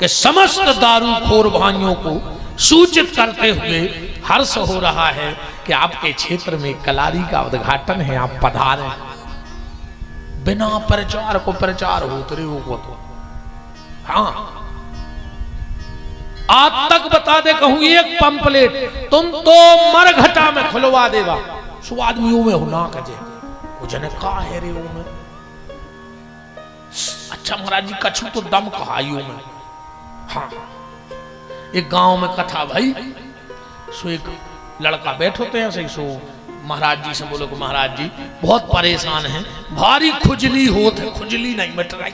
कि समस्त दारूखोर भाइयों को सूचित करते हुए हर्ष हो रहा है कि आपके क्षेत्र में कलारी का उद्घाटन है, आप पधारे। बिना प्रचार को प्रचार होते रहे को तो हाँ, आज तक बता दे कहूं एक पंपलेट तुम तो मरघटा में खुलवा देगा सो आदमियों में हो ना कजे वो जने का है रे वो में। अच्छा महाराज जी कछु तो दम कहाइयों में। हाँ, एक गांव में कथा भाई, सो एक लड़का बैठोते हैं सही, सो महाराज जी से बोलो कि महाराज जी बहुत परेशान हैं, भारी खुजली होत है, खुजली नहीं मिट रही।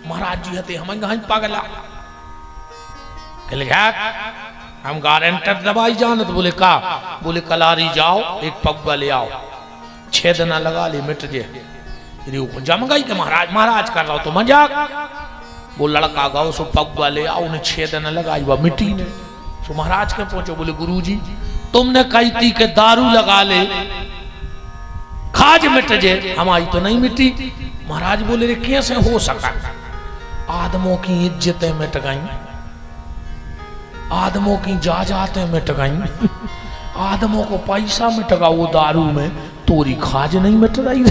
महाराज जी हते हम गहां पागला हम गारंटर दवाई जानत। बोले का? बोले कलारी जाओ एक पग्गा ले आओ, छेद ना लगा ले मिट जे। जम गई कि महाराज महाराज कर रहा हो तो मजाक। वो लड़का गाओ सो पग्गा ले आओ, उन्हें छेद न लगाई वह मिट्टी ने। सो महाराज के पहुंचो, बोले गुरुजी तुमने कही थी कि दारू लगा ले खाज मिट जे, हमारी तो नहीं मिट्टी। महाराज बोले रे कैसे हो सका? आदमों की इज्जतें मिट गई, आदमों की जायदादें मिट गई, आदमों को पैसा मिट गया वो दारू में, तोरी खाज नहीं मिट रही।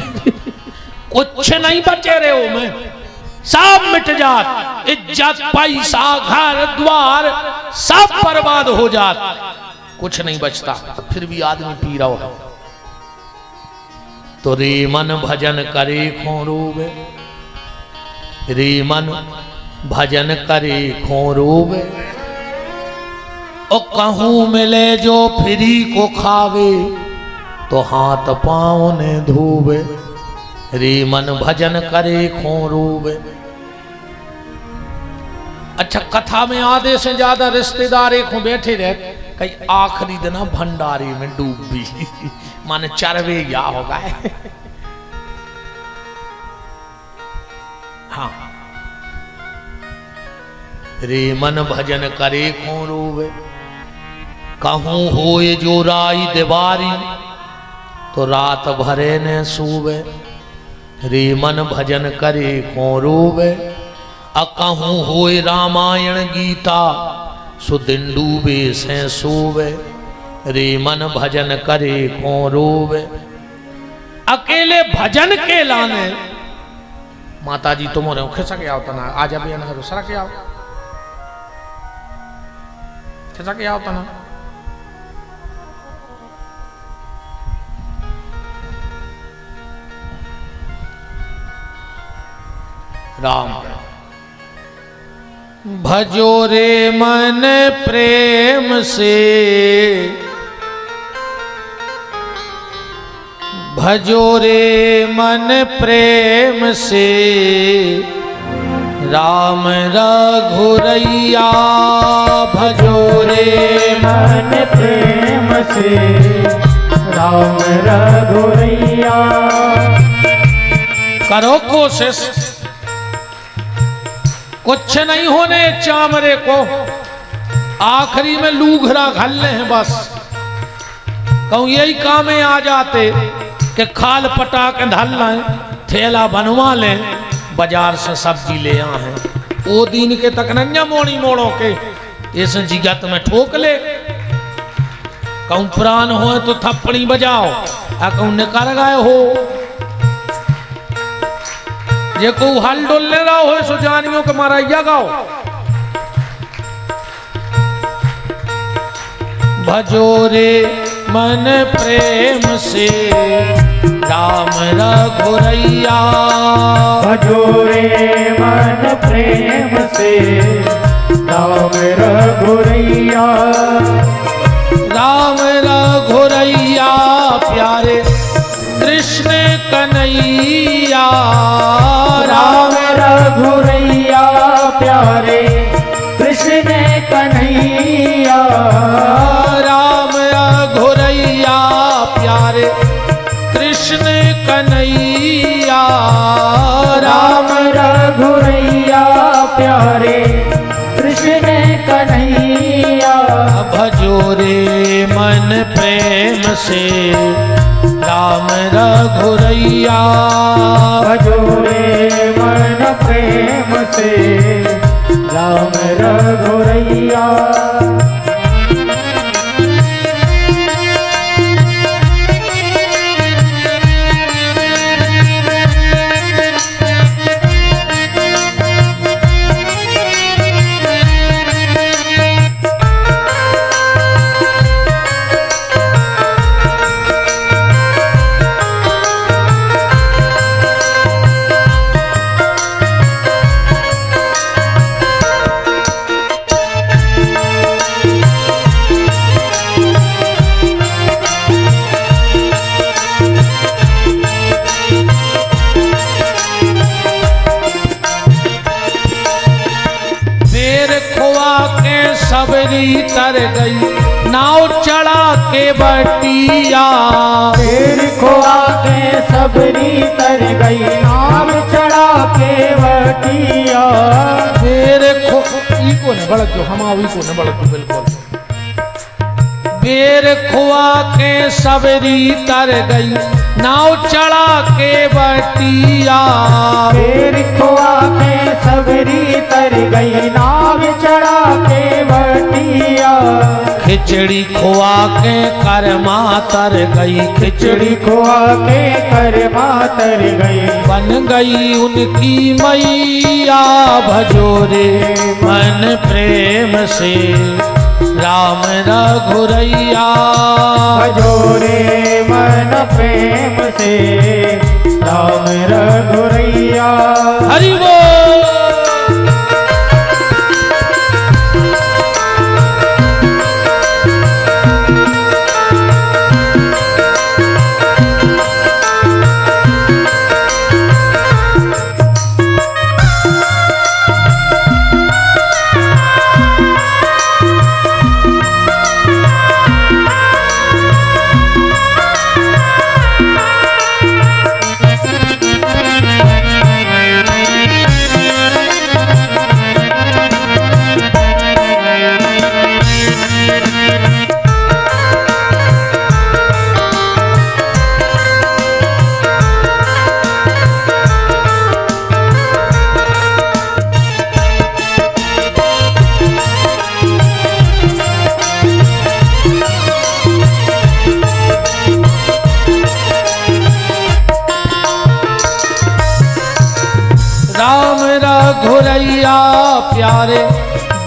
कुछ नहीं बचे रे वो में, सब मिट जात, इज्जत पैसा घर द्वार सब बर्बाद हो जात, कुछ नहीं बचता, फिर भी आदमी पी रहा है। तो रे मन भजन करे खो रोवे, रे मन भजन करे खो रोवे, ओ कहूं मिले जो फ्री को खावे, तो हाथ पांव ने धोवे, रे मन भजन करे खो रोवे। अच्छा, कथा में आधे से ज्यादा रिश्तेदार एक बैठे रहे, कई आखिरी दिन भंडारे में डूब भी माने चरवे या होगा। हाँ, रे मन भजन करे खो रोवे, कहूं होए जो राई दिवारी, तो रात भरे ने सूवे, रे मन भजन करे खो रोवे, अकहूं होए रामायण गीता, सो दिन डूबे से सोवे, रे मन भजन करे खो रोवे। अकेले भजन के लाने माता जी तुम्हारे खिसा के आओ तना, आज अभी ना सरा के आओ, खिसा के आओ तना। राम भजो रे मन प्रेम से, भजो रे मन प्रेम से, राम रघुरैया, भजो रे मन प्रेम से, राम रघुरैया। करो कोशिश, कुछ नहीं होने चामरे को, आखिरी में लूघरा घल्ले हैं बस। कहूं यही काम में आ जाते कि खाल पटा के धल लें, थैला बनवा लें, बाजार से सब्जी ले आए, वो दिन के तक नंजा मोड़ी मोड़ों के इस जिगत में ठोक ले। कहूं प्राण हो तो थप्पड़ी बजाओ, कहूं निकर गए हो, ये को हल डोलने रहा हो सो जानियों के मारा या गाओ। भजो रे मन प्रेम से, राम रघुरैया, भजो रे मन प्रेम से, राम रघुरैया। राम रघुरैया प्यारे कृष्ण कन्हैया, राम रघुरैया प्यारे कृष्ण कन्हैया। राम रघुरैया प्यारे कृष्ण कन्हैया, राम रघुरैया प्यारे कृष्ण कन्हैया। भजो रे मन प्रेम से, राम रघुरैया, भजो रे मन प्रेम से, राम रघुरैया। सबरी तर गई नाव चढ़ा के बटिया। फिर खोआ के सबरी तर गई नाव चढ़ा के बटिया। फिर को न बढ़त जो हम आई को न बढ़त बिल्कुल। फिर खोआ के सबरी तर गई नाव चढ़ा के बटिया। फिर खोआ के सबरी तर गई नाव चढ़ा के बटिया। खिचड़ी खोआ के करमा तर गई। खिचड़ी खोआ के करमा तर गई। बन गई उनकी मैया भजोरे मन प्रेम से राम रघुरैया। भजोरे मन प्रेम से राम रघुरैया। हरि बोल। राम रघुरैया प्यारे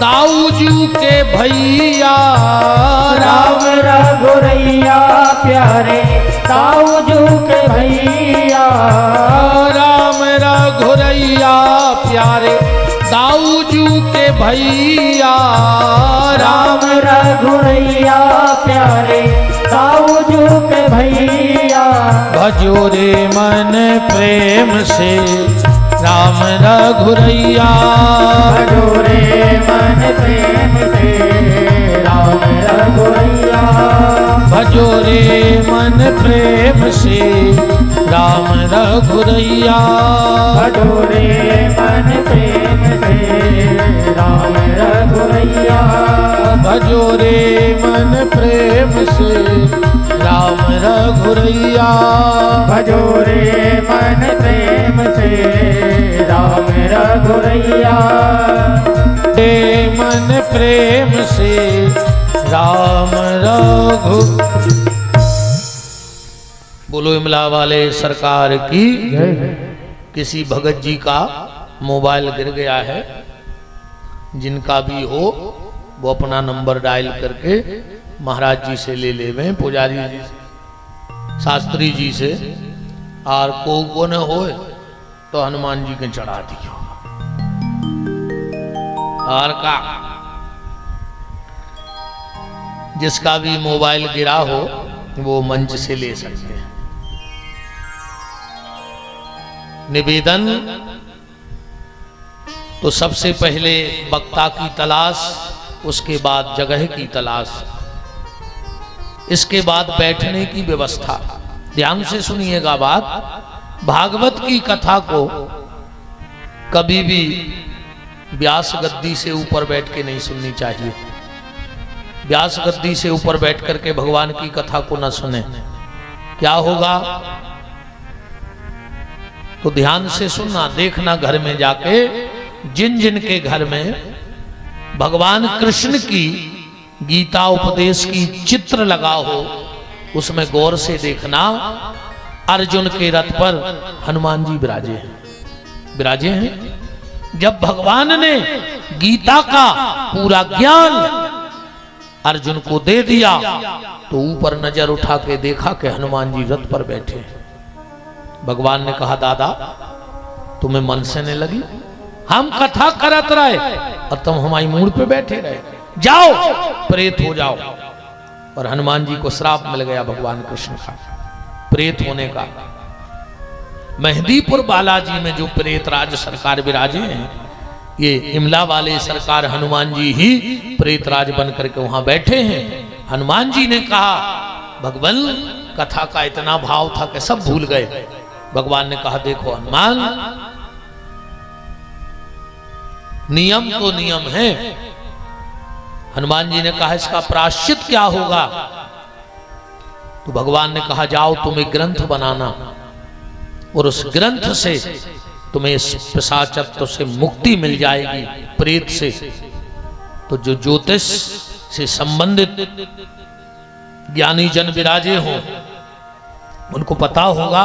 दाऊजू के भैया। राम रघुरैया प्यारे दाऊजू के भैया। राम रघुरैया प्यारे दाऊजू के भैया। राम रघुरैया प्यारे दाऊजू के भैया। भजोरे मन प्रेम से राम रघुरैया। भजोरे मन प्रेम से राम रघुरैया। भजोरे मन प्रेम से राम रघुरैया। भजोरे मन प्रेम से राम रघुरैया। भजोरे मन प्रेम से राम रघुरैया। भजोरे मन प्रेम से राम रघुरैया। मन प्रेम से राम रघु। बोलो इमला वाले सरकार की। किसी भगत जी का मोबाइल गिर गया है, जिनका भी हो वो अपना नंबर डायल करके महाराज जी से ले लेवे, पुजारी जी से, शास्त्री जी से, और को न हो तो हनुमान जी के चढ़ा दियो। और का जिसका भी मोबाइल गिरा हो वो मंच से ले सकते हैं। निवेदन तो सबसे पहले वक्ता की तलाश, उसके बाद जगह की तलाश, इसके बाद बैठने की व्यवस्था। ध्यान से सुनिएगा बात। भागवत की कथा को कभी भी व्यास गद्दी से ऊपर बैठ के नहीं सुननी चाहिए। व्यास गद्दी से ऊपर बैठ करके भगवान की कथा को न सुने, क्या होगा? तो ध्यान से सुनना, देखना घर में जाके जिन जिन के घर में भगवान कृष्ण की गीता उपदेश की चित्र लगा हो, उसमें गौर से देखना। अर्जुन के रथ पर हनुमान जी विराजे हैं। जब भगवान ने गीता का पूरा ज्ञान अर्जुन को दे दिया तो ऊपर नजर उठा के देखा कि हनुमान जी रथ पर बैठे हैं। भगवान ने कहा, दादा तुम्हें मन से नहीं लगी? हम कथा करत रहे और तुम हमारी मूड पे बैठे रहे, जाओ प्रेत हो जाओ। और हनुमान जी को श्राप मिल गया भगवान कृष्ण का प्रेत होने का। मेहंदीपुर बालाजी में जो प्रेतराज सरकार विराजे हैं, ये इमला वाले सरकार हनुमान जी ही प्रेतराज बन करके वहां बैठे हैं। हनुमान जी ने कहा, भगवान कथा का इतना भाव था कि सब भूल गए। भगवान ने कहा, देखो हनुमान, नियम तो नियम है। हनुमान जी ने कहा, इसका प्रायश्चित क्या होगा? तो भगवान ने कहा, जाओ तुम एक ग्रंथ बनाना और उस ग्रंथ से तुम्हें इस पिशाचत्व से मुक्ति मिल जाएगी, प्रेत से। तो जो ज्योतिष से संबंधित ज्ञानी जन विराजे हों, उनको पता होगा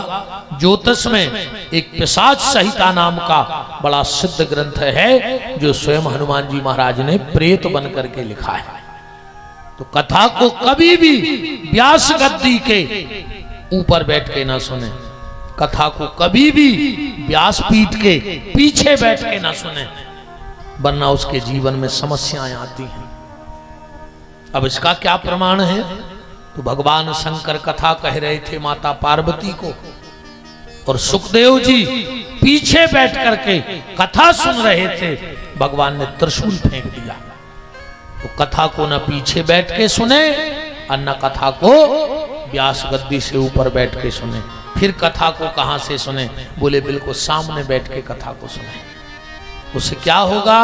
ज्योतिष में एक पिशाच संहिता नाम का बड़ा सिद्ध ग्रंथ है, जो स्वयं हनुमान जी महाराज ने प्रेत बन करके लिखा है। तो कथा को कभी भी व्यास गद्दी के ऊपर बैठ के ना सुने, कथा को कभी भी व्यासपीठ के पीछे बैठ के ना सुने, वरना उसके जीवन में समस्याएं आती हैं। अब इसका क्या प्रमाण है? तो भगवान शंकर कथा कह रहे थे माता पार्वती को, और सुखदेव जी पीछे बैठ करके कथा सुन रहे थे। भगवान ने त्रिशूल फेंक दिया। तो कथा को न पीछे बैठ के सुने और न कथा को व्यास गद्दी से ऊपर बैठ के सुने। फिर कथा को कहां से सुने? बोले बिल्कुल सामने बैठ के कथा को सुने। उससे क्या होगा?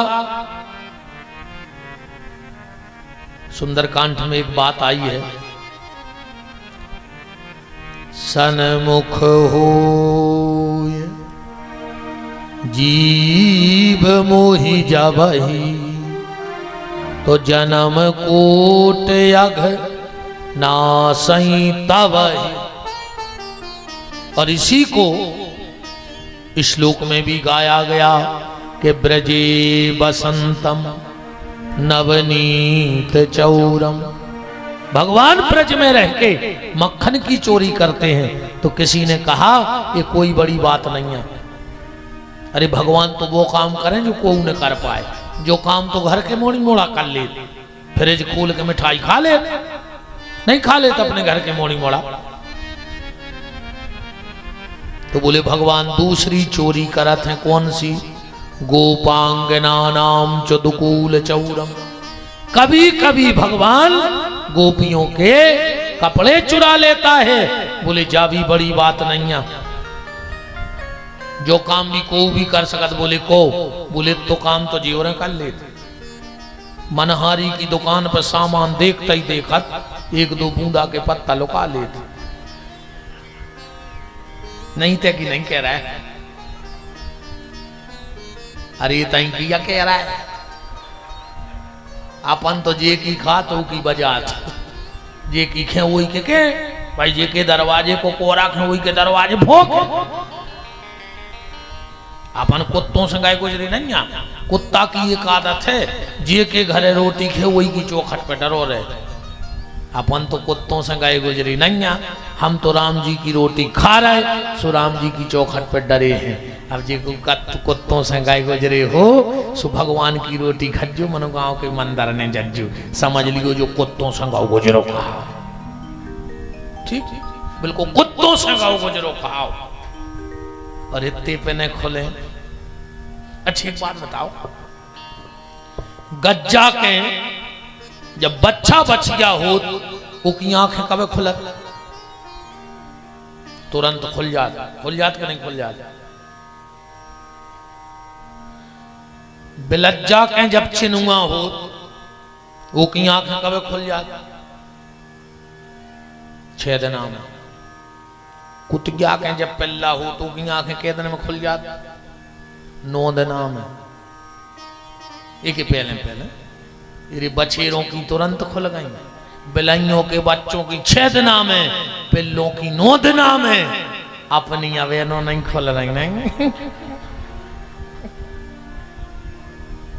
सुंदरकांड में एक बात आई है, सन्मुख होय जीव मोहि जबहि, तो जन्म कोट यघ नासई तबहि। और इसी को इस श्लोक में भी गाया गया कि ब्रजे बसंतम नवनीत चौरम। भगवान ब्रज में रह के मक्खन की चोरी करते हैं। तो किसी ने कहा ये कोई बड़ी बात नहीं है। अरे भगवान तो वो काम करें जो कोई न कर पाए। जो काम तो घर के मोड़ी मोड़ा कर ले, फ्रिज खोल के मिठाई खा ले, नहीं खा ले तो अपने घर के मोड़ी मोड़ा। तो बोले भगवान दूसरी चोरी करत हैं, कौन सी? गोपांगना नाम चुदकुल चौरम। कभी कभी भगवान गोपियों के कपड़े चुरा लेता है। बोले जा भी बड़ी बात नहीं है, जो काम भी को भी कर सकत। बोले को? बोले तो काम तो जीवन कर लेते। मनहारी की दुकान पर सामान देखते ही देखत एक दो बूंदा के पत्ता लुका लेते। नहीं थे कि नहीं कह रहा है? अरे तई किया कह रहा है, अपन तो जे की खा तो की बजात, जे की खे वही के भाई, जे के दरवाजे को कोरा खे वही के दरवाजे भोंक। अपन कुत्तों से गाय गुजरी नहीं आ। कुत्ता की एक आदत है, जे के घरे रोटी खे वही की चौखट पे डरो रहे। अपन तो कुत्तों से गाय गुजरी नहीं आ। हम तो राम जी की रोटी खा रहे, सो राम जी की चौखट पे डरे हैं। अब जी कुत्तों से गाय गुजरे हो, सो भगवान की रोटी खज्जो मनो गाँव के मंदिर ने जज्जू। समझ लियो जो कुत्तों से गाँव गुजरो खाओ। ठीक, बिल्कुल कुत्तों से गाँव गुजरो खाओ। और इतने पे न खोले। अच्छी एक बात बताओ, गज्जा के जब बच्चा बच गया हो, उसकी आंखें कब खुलत? तुरंत खुल जात कि नहीं खुल जात? बिलज्जा के जब चिनुआ हो, वो की आंखें कब खुल जात? 6 दिन में। कुतिया के जब पल्ला हो तो की आंखें के दिन में खुल जात? 9 दिन में। एक ही पहले तेरे बछेरों की तुरंत खुल गई, बिलाइयों के बच्चों की 6 दिना में, पिल्लों की 9 दिना में, अपनी अवेनो नहीं खुल रही नहीं।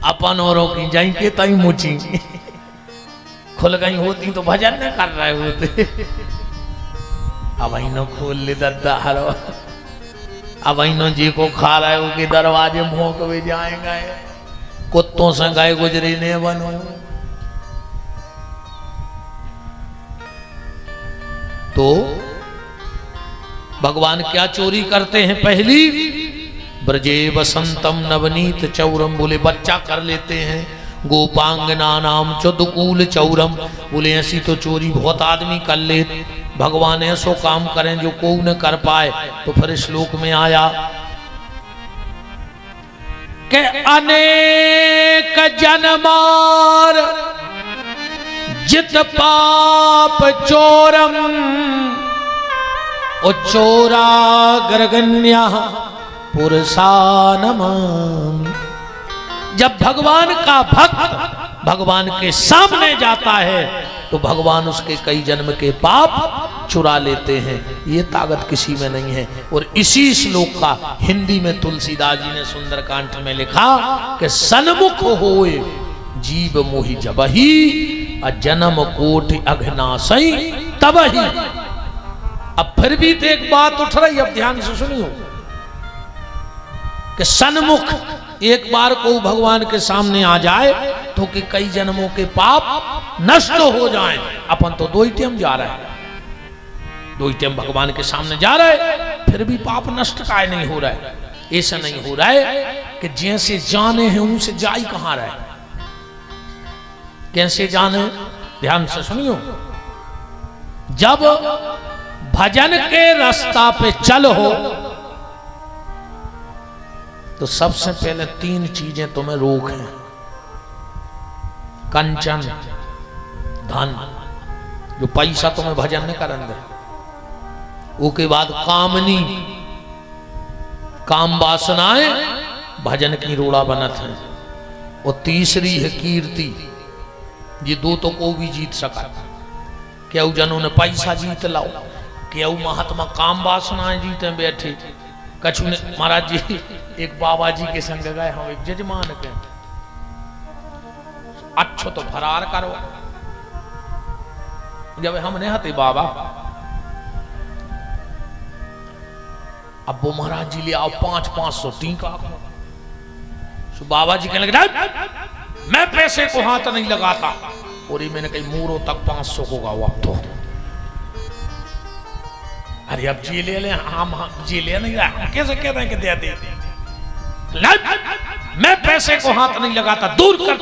अपन औरों की जाई के तई मुची खुल गई होती तो भजन न कर रहे होते। अब इनो खोल ले दद्दा हरो, अब इनो जी को खा रहे हो कि दरवाजे भोंक भी जाएंगे, कुत्तों से गाय गुजरी ने बनो। तो भगवान क्या चोरी करते हैं? पहली ब्रजे बसंतम नवनीत चौरम, बोले बच्चा कर लेते हैं। गोपांगना नाम चुदकूल चौरम, बोले ऐसी तो चोरी बहुत आदमी कर ले। भगवान ऐसो काम करें जो कोई न कर पाए। तो फिर श्लोक में आया कि अनेक जन्मार जित पाप चोरम, ओ चोरा ग्रगण्या पुरुषानम। जब भगवान का भक्त भगवान के सामने जाता है तो भगवान उसके कई जन्म के पाप चुरा लेते हैं। ये ताकत किसी में नहीं है। और इसी श्लोक का हिंदी में तुलसीदास जी ने सुंदरकांड में लिखा कि सन्मुख होए जीव मोहि जबहि, जन्म कोटि अघनासई तबहि। अब फिर भी तो एक बात उठ रही, अब ध्यान से सुनियो कि सन्मुख एक बार को भगवान के सामने आ जाए तो कि कई जन्मों के पाप नष्ट हो जाएं। अपन तो 2 ही टाइम जा रहे हैं, 2 ही टाइम भगवान के सामने जा रहे, फिर भी पाप नष्ट काय नहीं हो रहा है। ऐसा नहीं हो रहा है कि जैसे जाने हैं उनसे जा ही कहां रहे। कैसे जाने? ध्यान से सुनियो, जब भजन के रास्ता पे चल हो तो सबसे पहले 3 चीजें तुम्हें रोक हैं। कंचन, धन, जो पैसा तुम्हें भजन नहीं करन दे। उसके बाद कामनी, काम वासनाएं भजन की रोड़ा बनत है। और तीसरी है कीर्ति। ये 2 तो को भी जीत सका। क्या जनों ने पैसा जीत लाओ, क्या महात्मा काम वासनाएं जीते बैठे। कछु ने महाराज जी एक बाबा जी के संग गए, हम एक जजमान के, अच्छो तो फरार करो। जब हमने हते बाबा, अब वो महाराज जी ले आओ 500 टीका। सो बाबा जी कहने लगे मैं पैसे को हाथ नहीं लगाता। और ये मैंने कही मूरो तक 500 को गाओ अब तो। अरे अब जी ले हम जी ले नहीं रहा, कैसे कह रहे हैं कि दे दे। मैं पैसे को हाथ नहीं लगाता, दूर कर।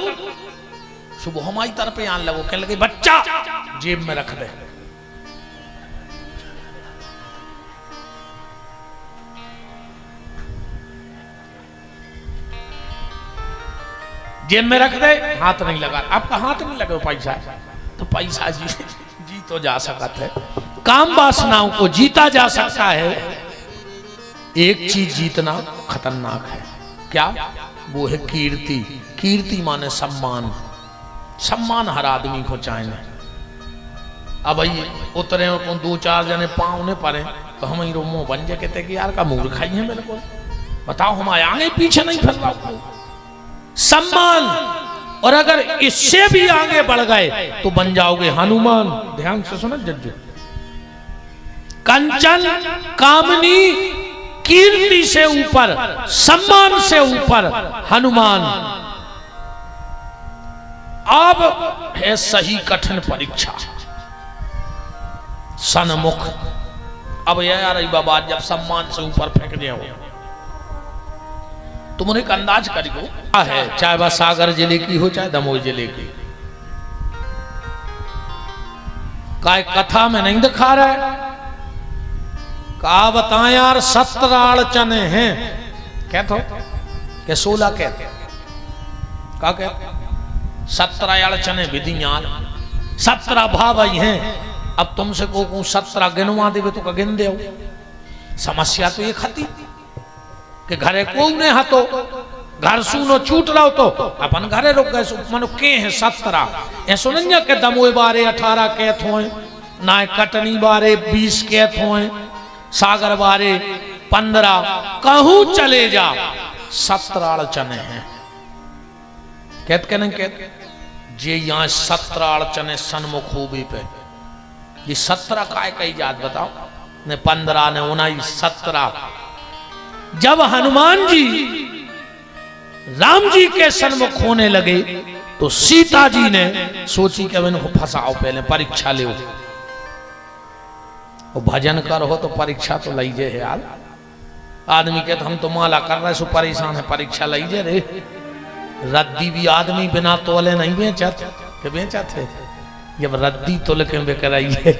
सुबह हमारी तरफ आने लगो, कहने लगे बच्चा जेब में रख दे। जेब में रख दे, हाथ नहीं लगा। आपका हाथ नहीं लगे पैसा, तो पैसा जी तो जा सकता है। काम वासनाओं को जीता जा सकता है। एक चीज जीतना खतरनाक है। क्या? वो है कीर्ति। कीर्ति माने सम्मान। सम्मान हर आदमी को चाहिए। अब भाई उतरे को 2-4 जने पाँव ने पड़े तो हम ही मुंह बन जाए, कहते कि यार का मूर्ख ही है मेरे को। बताओ हम आगे पीछे नहीं फिर रहा। सम्मान। और अगर इससे भी आगे बढ़ गए तो बन जाओगे हनुमान। ध्यान से सुनो जज्जू। कंचन, कामनी, कीर्ति से ऊपर, सम्मान से ऊपर हनुमान। अब है सही कठिन परीक्षा, सन्मुख। अब यार बाबा जब सम्मान से ऊपर फेंक दिया हो तुम एक अंदाज करियो है, चाहे वह सागर जिले की हो चाहे दमोह जिले की। काय कथा में नहीं दिखा रहा है। कहा बताएं यार 17 अड़चने हैं। क्या तो क्या 16 कहते क्या कहते 17 अड़चने विधियान 17 भाव हैं। अब तुमसे को 17 गिनवा देवे तो गिन दे। समस्या तो ये खती कि घरे को ने हतो घर सुनो छूट रहो तो अपन घरे रुक गए मनो के हैं 17 ऐसो नहीं के दमोए बारे 18 कैथ होए ना कटनी बारे 20 कैथ होए सागर बारे 15 कहूं चले जा 17 अड़चने हैं कहत के नहीं कहत जे यहाँ 17 अड़चने सन्मुख खूबी पे ये 17 काय कई जात बताओ ने 15 ने 19 17 जब हनुमान जी राम जी के सन्मुख होने लगे तो सीता जी ने सोची कि अब इनको फंसाओ पहले परीक्षा ले भजन कर हो तो परीक्षा तो लीजिए है यार आदमी कहते हम तो माला कर रहे सो परेशान है परीक्षा लीजिए रे रद्दी भी आदमी बिना तोले नहीं बेचत के बेचत है जब रद्दी तोल के बेकराइए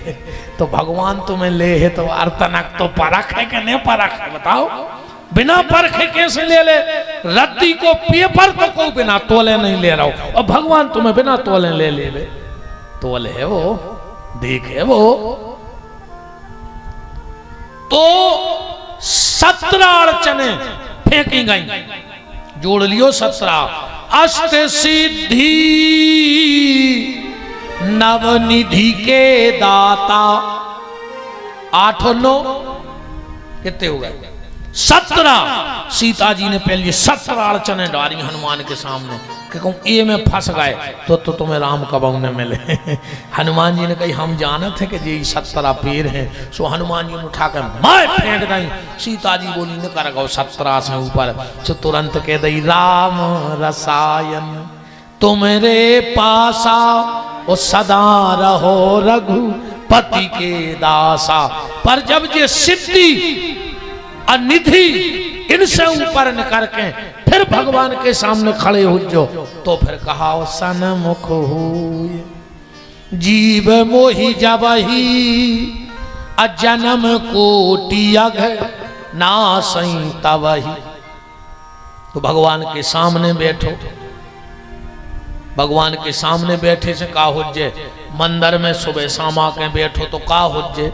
तो भगवान तुम्हें ले है तो अर्तनक तो परख है कि नहीं परख है बताओ बिना परखे कैसे ले ले रद्दी को पेपर तो कोई बिना तोले नहीं ले रहा हो और भगवान तुम्हें बिना तोले ले तोले है वो देख है वो तो 17 अड़चने फेंकी गई जोड़ लियो 17 अष्ट सिद्धि नवनिधि के दाता 8 और 9 कितने हो गए 17 सीता जी ने पहले 17 अड़चने डाली हनुमान के सामने कि कहूँ ये में फंस गए तो तुम्हें राम कब न मिले हनुमान जी ने कही हम जानते थे कि ये 17 पेड़ हैं सो हनुमान जी ने उठा कर मार फेंक दी सीता जी बोली न कर गो 17 से ऊपर सो तुरंत कह दी राम रसायन तुम्हारे पासा ओ सदा रहो रघुपति के दासा पर जब ये सिद्धि निधि इनसे ऊपर न करके फिर भगवान के सामने खड़े हो जो तो फिर कहा सन्मुख हुए जीव मोहि जबहि अजन्म कोटि अघ नासई तबहि तो भगवान के सामने बैठो भगवान के सामने बैठे से का होजे मंदिर में सुबह शाम आके बैठो तो का होजे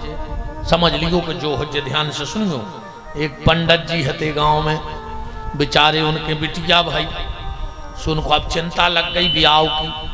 समझ लियो कि जो होजे ध्यान से सुनियो एक पंडित जी हते गांव में बेचारे उनके बिटिया भाई सुन को अब चिंता लग गई ब्याह की